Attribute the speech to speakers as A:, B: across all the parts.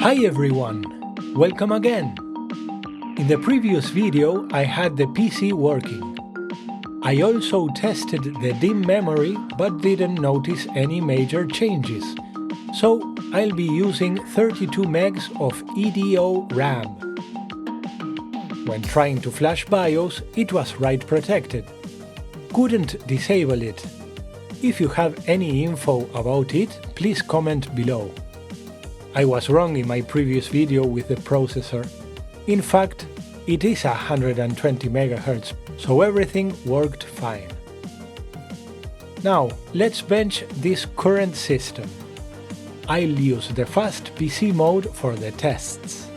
A: Hi everyone! Welcome again! In the previous video I had the PC working. I also tested the DIMM memory but didn't notice any major changes, so I'll be using 32 megs of EDO RAM. When trying to flash BIOS, it was write protected. Couldn't disable it. If you have any info about it, please comment below. I was wrong in my previous video with the processor. In fact, it is 120 MHz, so everything worked fine. Now, let's bench this current system. I'll use the fast PC mode for the tests.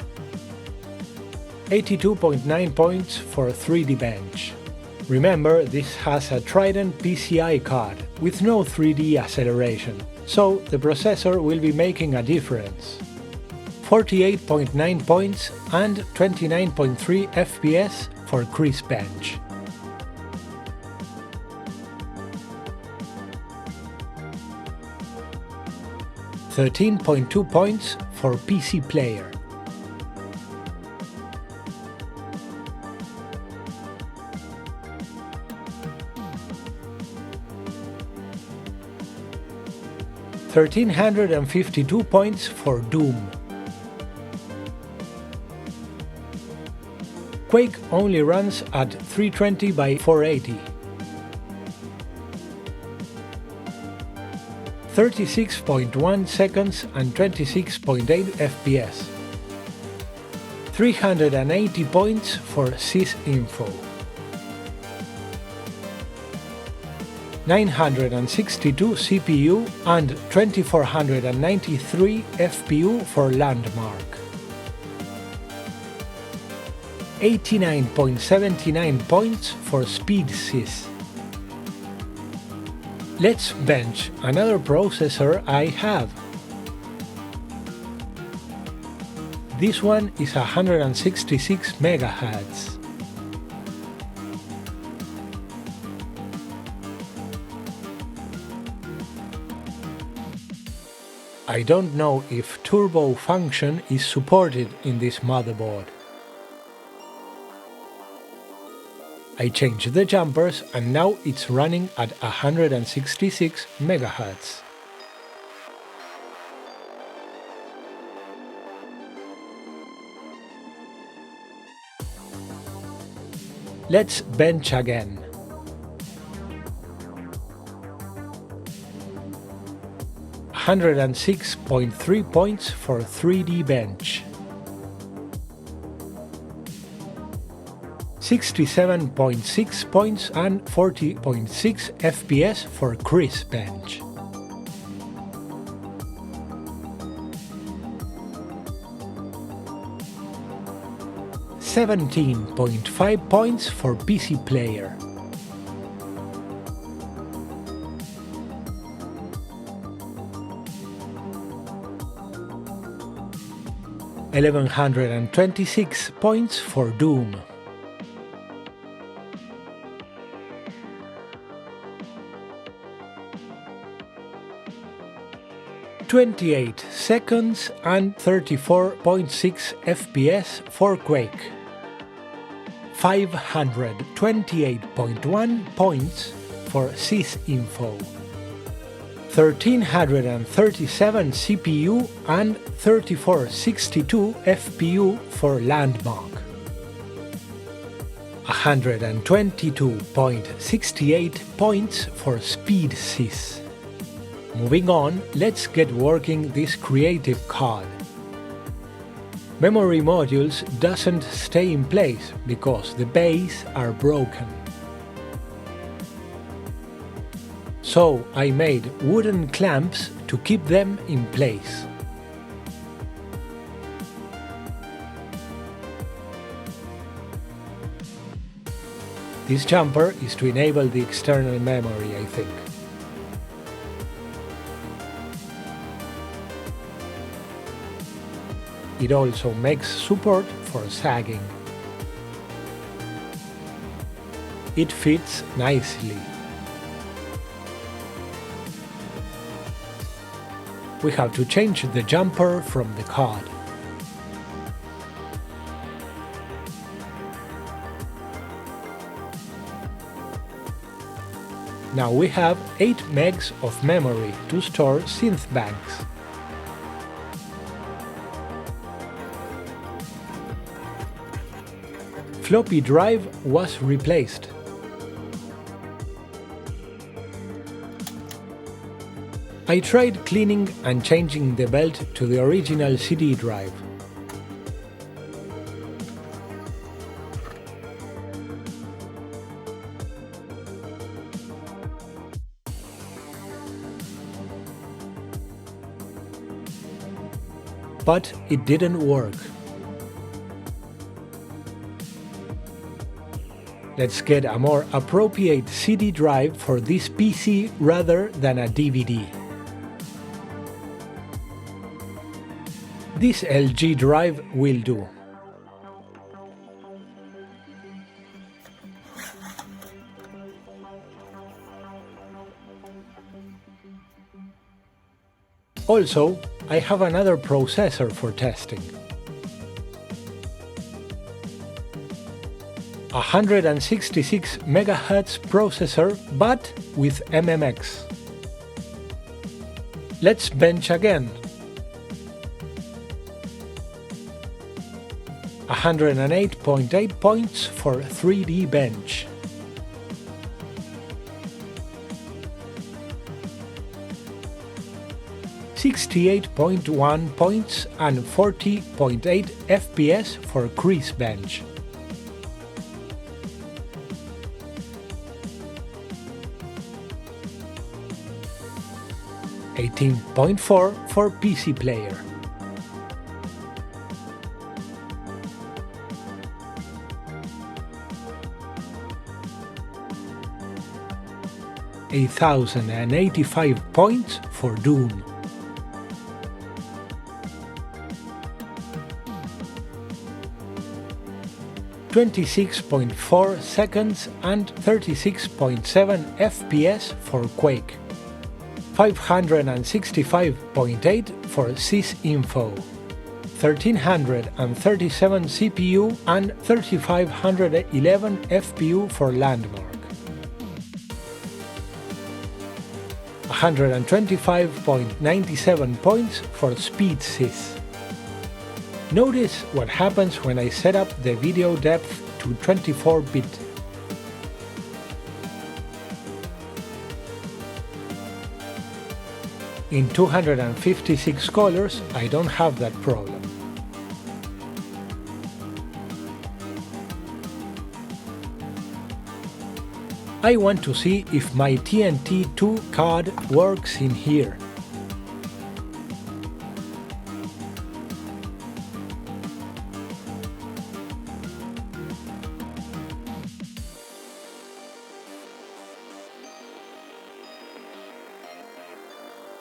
A: 82.9 points for 3D bench. Remember, this has a Trident PCI card with no 3D acceleration, so the processor will be making a difference. 48.9 points and 29.3 FPS for crisp bench. (13.2 points for PC player. (1,352 points for Doom. Quake only runs at 320 by 480. 36.1 seconds and 26.8 FPS. 380 points for sysinfo. 962 CPU and 2493 FPU for Landmark. 89.79 points for SpeedSys. Let's bench another processor I have. This one is 166 MHz. I don't know if turbo function is supported in this motherboard. I changed the jumpers and now it's running at 166 MHz. Let's bench again. (106.3 points for 3D bench. 67.6 points and 40.6 FPS for crisp bench. (17.5 points for PC player. 1,126 points for Doom. 28 seconds and 34.6 FPS for Quake. 528.1 points for sysinfo. 1,337 CPU and 3462 FPU for Landmark. 122.68 points for SpeedSys. Moving on, let's get working this creative card. Memory modules doesn't stay in place because the bays are broken. So I made wooden clamps to keep them in place. This jumper is to enable the external memory, I think. It also makes support for sagging. It fits nicely. We have to change the jumper from the card. Now we have 8 megs of memory to store synth banks. Floppy drive was replaced. I tried cleaning and changing the belt to the original CD drive. But it didn't work. Let's get a more appropriate CD drive for this PC rather than a DVD. This LG drive will do. Also, I have another processor for testing. 166 MHz processor, but with MMX. Let's bench again. 108.8 points for 3D bench. .1 points and 40.8 FPS for crease bench. .4 for PC player. .85 points for Doom. .26.4 seconds and 36.7 FPS for Quake. 565.8 for sysinfo. 1337 CPU and 3511 FPU for Landmark. 125.97 points for SpeedSys. Notice what happens when I set up the video depth to 24-bit. In 256 colors, I don't have that problem. I want to see if my Pt.2 card works in here.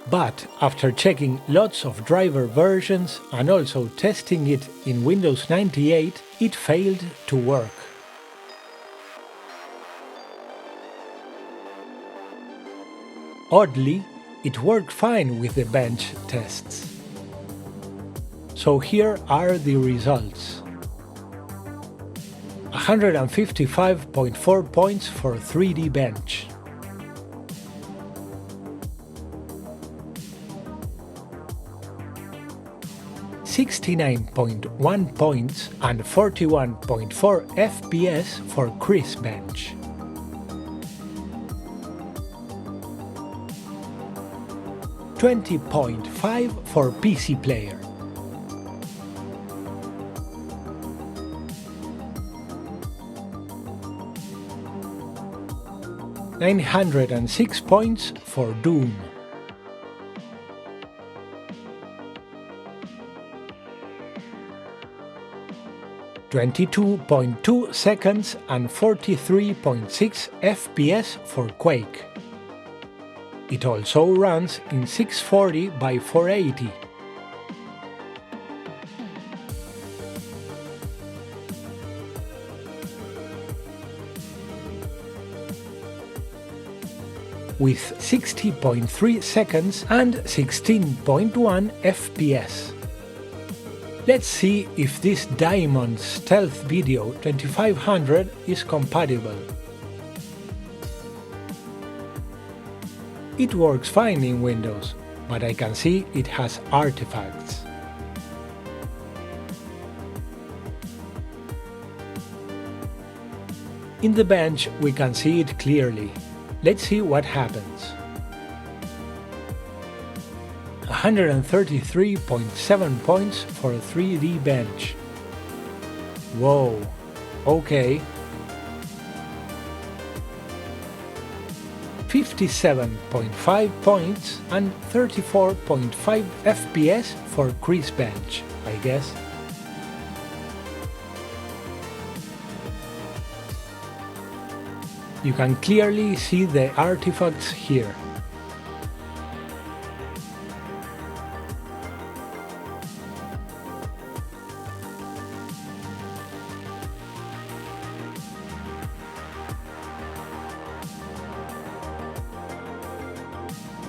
A: But after checking lots of driver versions and also testing it in Windows 98, it failed to work. Oddly, it worked fine with the bench tests. So here are the results. 155.4 points for 3D bench. 69.1 points and 41.4 FPS for crease bench. .5 for PC player. .906 points for Doom. 22.2 seconds and 43.6 FPS for Quake. It also runs in 640 by 480. With 60.3 seconds and 16.1 FPS. Let's see if this Diamond Stealth Video 2500 is compatible. It works fine in Windows, but I can see it has artifacts. In the bench we can see it clearly. Let's see what happens. 133.7 points for a 3D bench. Whoa, okay. 57.5 points and 34.5 FPS for Chris bench, I guess. You can clearly see the artifacts here.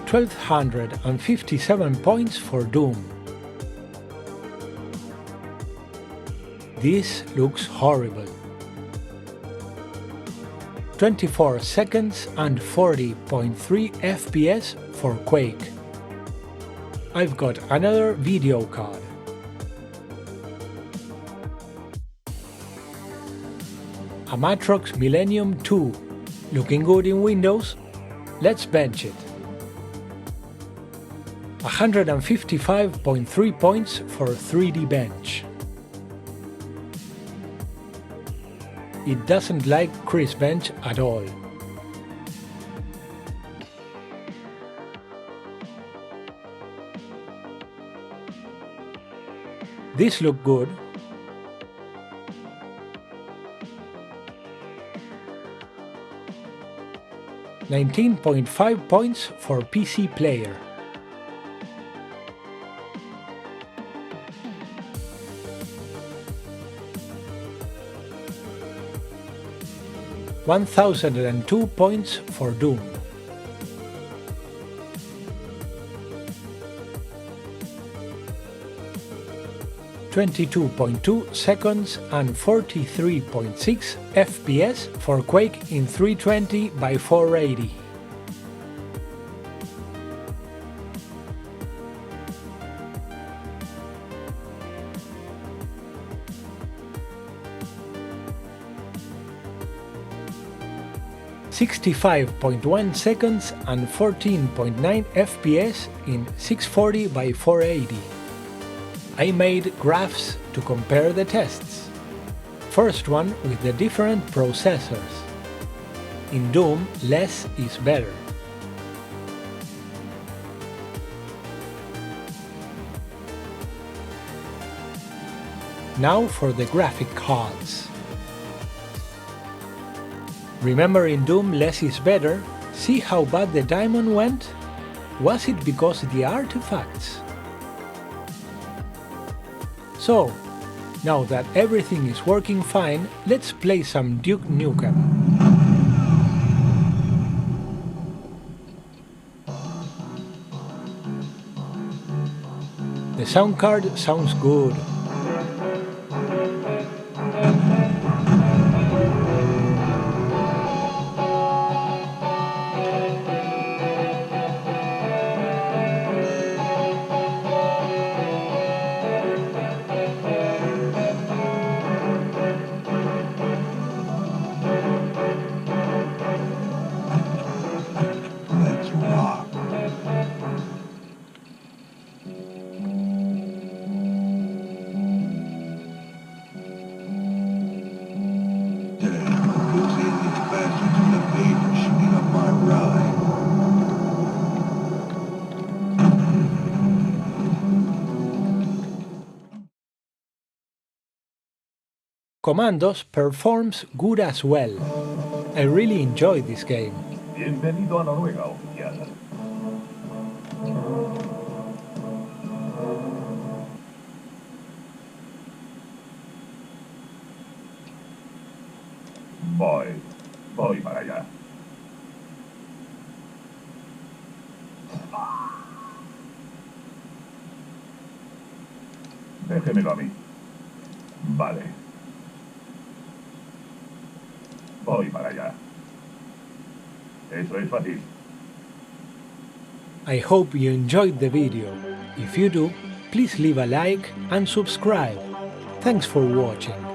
A: $1,257 points for Doom. This looks horrible. 24 seconds and 40.3 FPS for Quake. I've got another video card. A Matrox Millennium 2, looking good in Windows. Let's bench it. 155.3 points for 3D bench. It doesn't like Chris bench at all. This look good. $19.5 points for PC player. $1,002 points for Doom. $22.2 seconds and 43.6 FPS for Quake in 320 by 480. $65.1 seconds and 14.9 FPS in 640 by 480. I made graphs to compare the tests. First one with the different processors. In Doom, less is better. Now for the graphic cards. Remember in Doom less is better? See how bad the diamond went? Was it because of the artifacts? So, now that everything is working fine, let's play some Duke Nukem. The sound card sounds good. Commandos performs good as well. I really enjoy this game.
B: Bienvenido a Noruega, oficial. Voy para allá. Déjemelo a mí. Vale. Voy para allá. Eso es fácil.
A: I hope you enjoyed the video. If you do, please leave a like and subscribe. Thanks for watching.